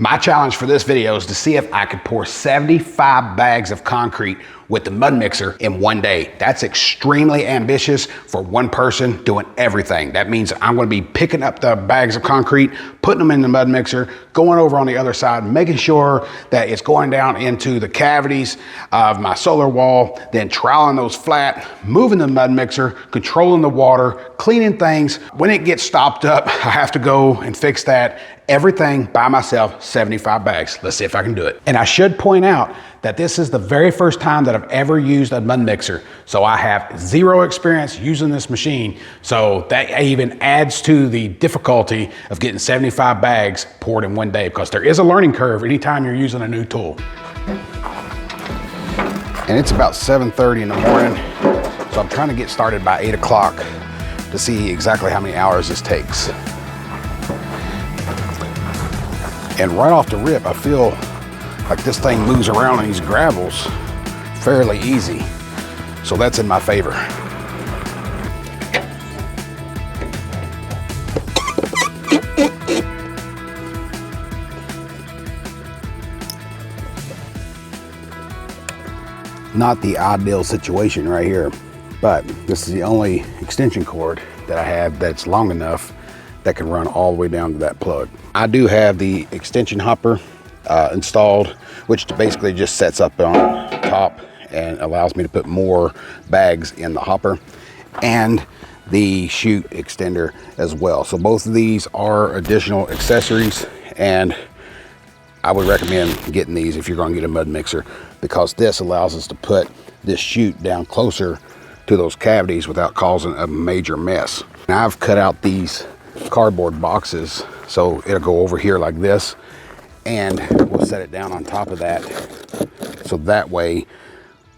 My challenge for this video is to see if I could pour 75 bags of concrete with the MudMixer in one day. That's extremely ambitious for one person doing everything. That means I'm gonna be picking up the bags of concrete, putting them in the MudMixer, going over on the other side, making sure that it's going down into the cavities of my solar wall, then troweling those flat, moving the MudMixer, controlling the water, cleaning things. When it gets stopped up, I have to go and fix that. Everything by myself, 75 bags. Let's see if I can do it. And I should point out that this is the very first time that I've ever used a MudMixer. So I have zero experience using this machine. So that even adds to the difficulty of getting 75 bags poured in one day, because there is a learning curve anytime you're using a new tool. And it's about 7:30 in the morning. So I'm trying to get started by 8 o'clock to see exactly how many hours this takes. And right off the rip, I feel like this thing moves around in these gravels fairly easy. So that's in my favor. Not the ideal situation right here, but this is the only extension cord that I have that's long enough that can run all the way down to that plug. I do have the extension hopper installed, which basically just sets up on top and allows me to put more bags in the hopper, and the chute extender as well. So both of these are additional accessories, and I would recommend getting these if you're going to get a MudMixer, because this allows us to put this chute down closer to those cavities without causing a major mess. Now I've cut out these cardboard boxes, so it'll go over here like this, and we'll set it down on top of that, so that way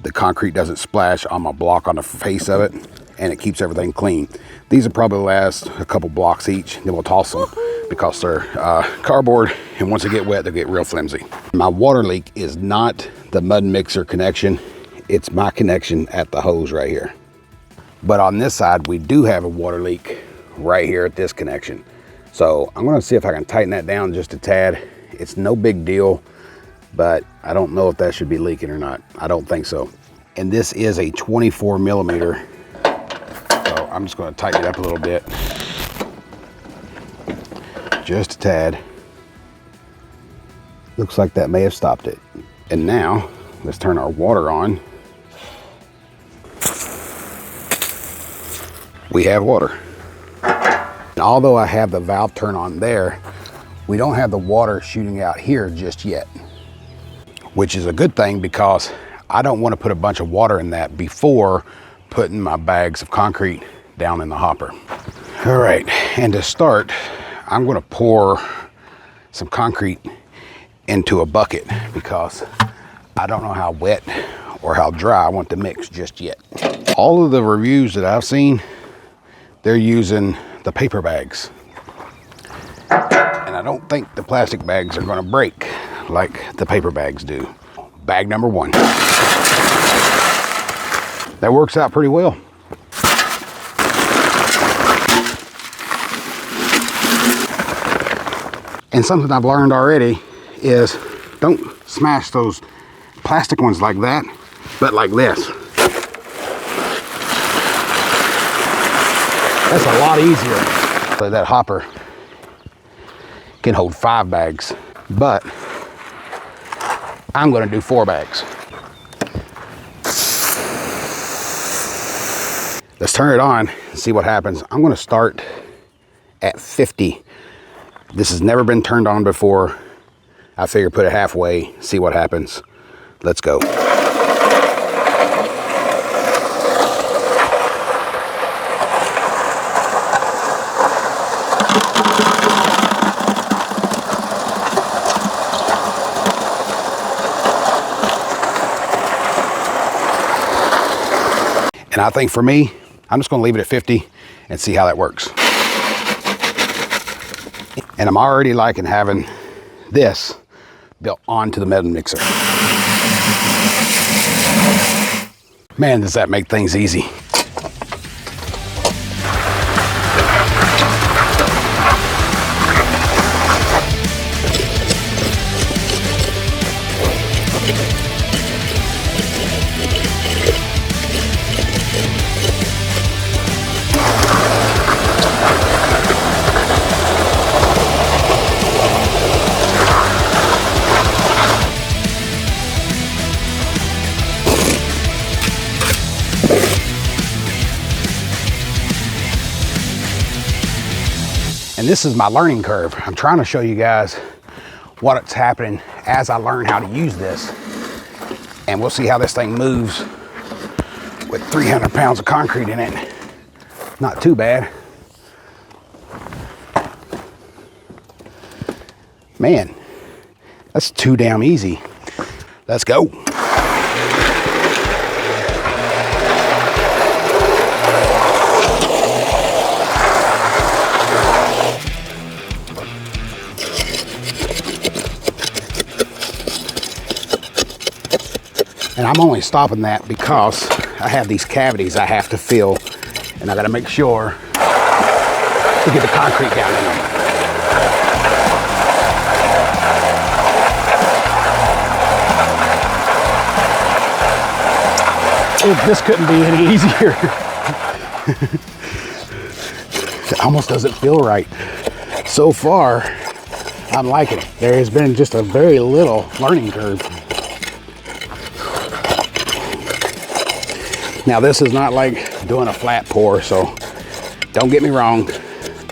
the concrete doesn't splash on my block on the face of it, and it keeps everything clean. These will probably last a couple blocks each, then we'll toss them because they're cardboard, and once they get wet, they get real flimsy. My water leak is not the MudMixer connection, it's my connection at the hose right here. But on this side, we do have a water leak right here at this connection. So I'm gonna see if I can tighten that down just a tad. It's no big deal, but I don't know if that should be leaking or not. I don't think so. And this is a 24 millimeter. So I'm just gonna tighten it up a little bit. Just a tad. Looks like that may have stopped it. And now let's turn our water on. We have water. And although I have the valve turn on there, we don't have the water shooting out here just yet, which is a good thing because I don't want to put a bunch of water in that before putting my bags of concrete down in the hopper. All right, and to start, I'm going to pour some concrete into a bucket because I don't know how wet or how dry I want the mix just yet. All of the reviews that I've seen, they're using the paper bags. And I don't think the plastic bags are gonna break like the paper bags do. Bag number one. That works out pretty well. And something I've learned already is don't smash those plastic ones like that, but like this. That's a lot easier. So that hopper can hold 5 bags, but I'm gonna do 4 bags. Let's turn it on and see what happens. I'm gonna start at 50. This has never been turned on before. I figure put it halfway, see what happens. Let's go. And I think for me, I'm just gonna leave it at 50 and see how that works. And I'm already liking having this built onto the MudMixer. Man, does that make things easy. And this is my learning curve. I'm trying to show you guys what's happening as I learn how to use this. And we'll see how this thing moves with 300 pounds of concrete in it. Not too bad. Man, that's too damn easy. Let's go. And I'm only stopping that because I have these cavities I have to fill, and I gotta make sure to get the concrete down in them. This couldn't be any easier. It almost doesn't feel right. So far, I'm liking it. There has been just a very little learning curve. Now this is not like doing a flat pour, so don't get me wrong.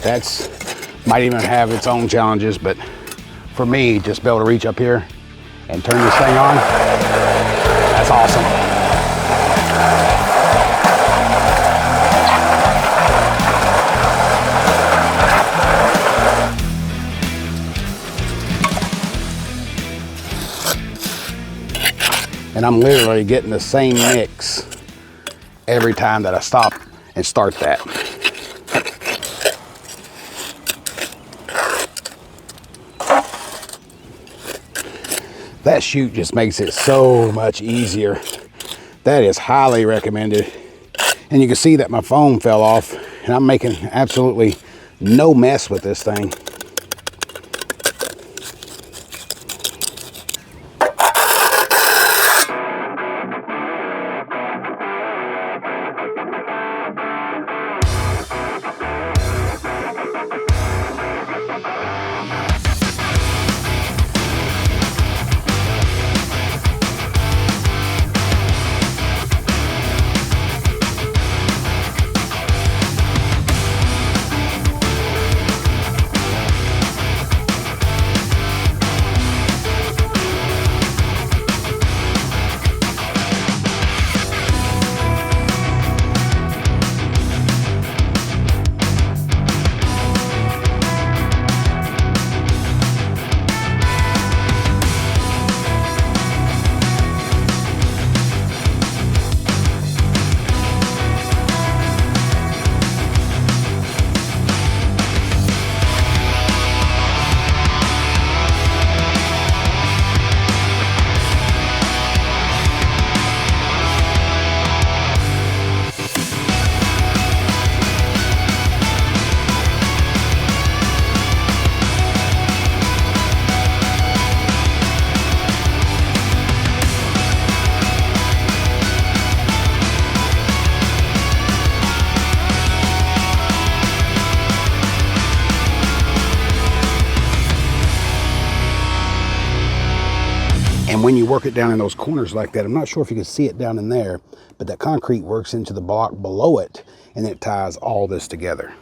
That's might even have its own challenges, but for me, just be able to reach up here and turn this thing on, that's awesome. And I'm literally getting the same mix every time that I stop and start that. That chute just makes it so much easier. That is highly recommended. And you can see that my foam fell off, and I'm making absolutely no mess with this thing. And when you work it down in those corners like that, I'm not sure if you can see it down in there, but that concrete works into the block below it, and it ties all this together.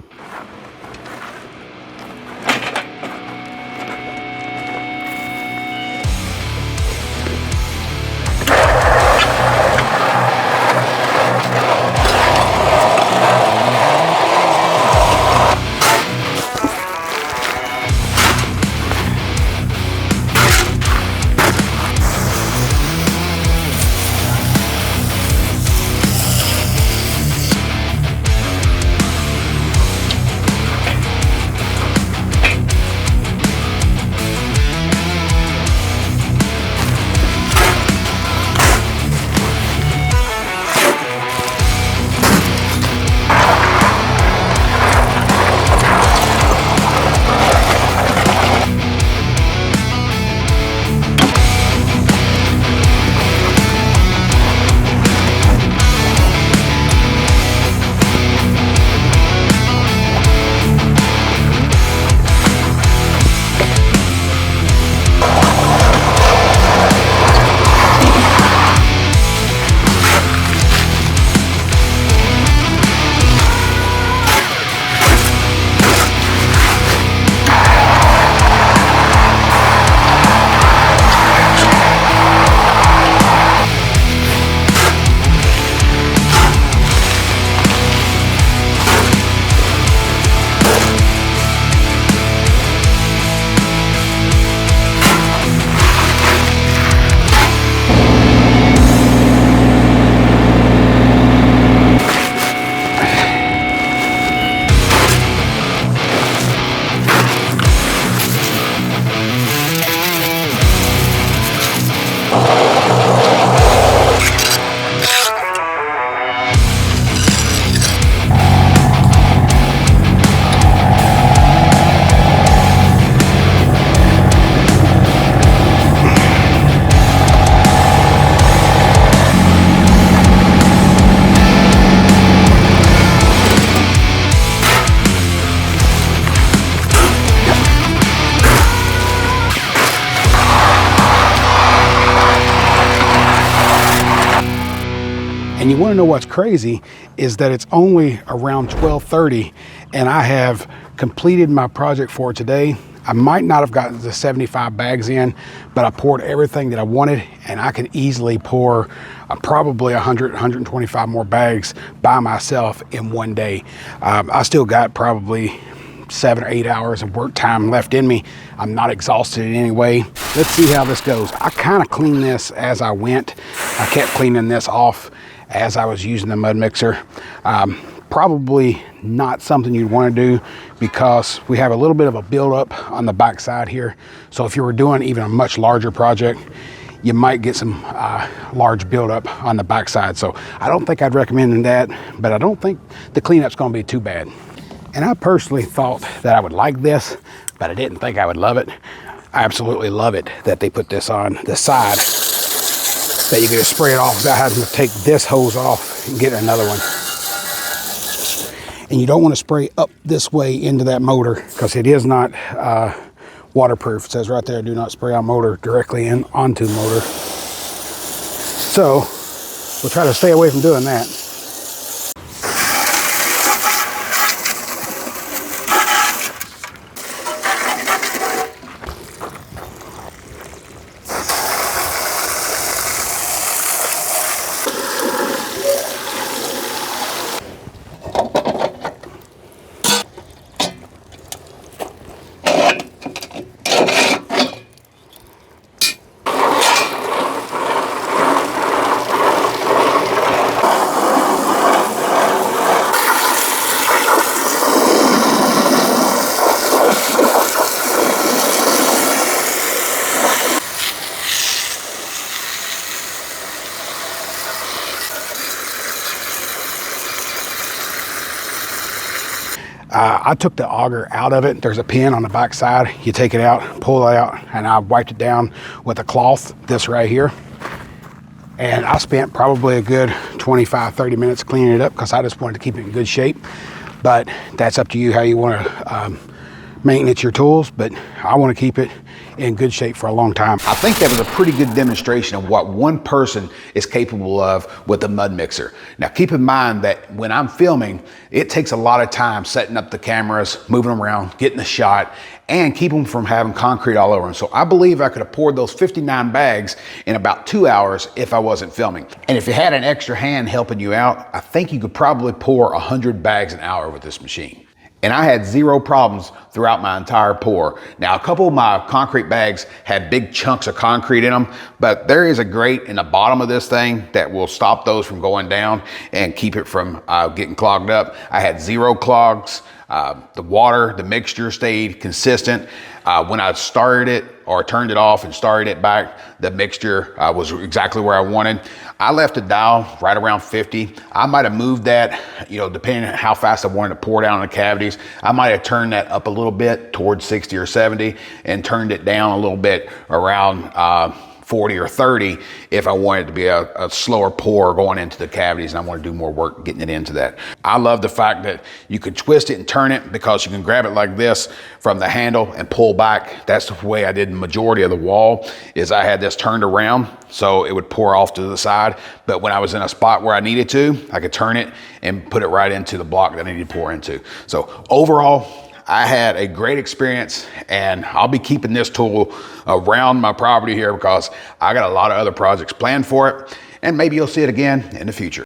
And you want to know what's crazy is that it's only around 12:30 and I have completed my project for today. I might not have gotten the 75 bags in, but I poured everything that I wanted, and I could easily pour probably 100, 125 more bags by myself in one day. I still got probably 7 or 8 hours of work time left in me. I'm not exhausted in any way. Let's see how this goes. I kind of cleaned this as I went. I kept cleaning this off as I was using the MudMixer. Probably not something you'd want to do because we have a little bit of a buildup on the back side here. So if you were doing even a much larger project, you might get some large buildup on the back side. So I don't think I'd recommend that, but I don't think the cleanup's going to be too bad. And I personally thought that I would like this, but I didn't think I would love it. I absolutely love it that they put this on the side, that you can just spray it off without having to take this hose off and get another one. And you don't want to spray up this way into that motor because it is not waterproof. It says right there, do not spray our motor directly in onto the motor. So we'll try to stay away from doing that. I took the auger out of it. There's a pin on the back side. You take it out, pull it out, and I wiped it down with a cloth, this right here. And I spent probably a good 25, 30 minutes cleaning it up because I just wanted to keep it in good shape. But that's up to you how you want to maintenance your tools, but I want to keep it in good shape for a long time. I think that was a pretty good demonstration of what one person is capable of with the MudMixer. Now keep in mind that when I'm filming, it takes a lot of time setting up the cameras, moving them around, getting the shot, and keep them from having concrete all over them. So I believe I could have poured those 59 bags in about 2 hours if I wasn't filming. And if you had an extra hand helping you out, I think you could probably pour 100 bags an hour with this machine. And I had zero problems throughout my entire pour. Now, a couple of my concrete bags had big chunks of concrete in them, but there is a grate in the bottom of this thing that will stop those from going down and keep it from getting clogged up. I had zero clogs. The water, the mixture stayed consistent. When I started it or turned it off and started it back, the mixture was exactly where I wanted. I left the dial right around 50. I might have moved that, depending on how fast I wanted to pour down the cavities. I might have turned that up a little bit towards 60 or 70 and turned it down a little bit around 40 or 30 if I wanted it to be a slower pour going into the cavities and I want to do more work getting it into that. I love the fact that you can twist it and turn it because you can grab it like this from the handle and pull back. That's the way I did the majority of the wall, is I had this turned around so it would pour off to the side. But when I was in a spot where I needed to, I could turn it and put it right into the block that I needed to pour into. So overall, I had a great experience, and I'll be keeping this tool around my property here because I got a lot of other projects planned for it, and maybe you'll see it again in the future.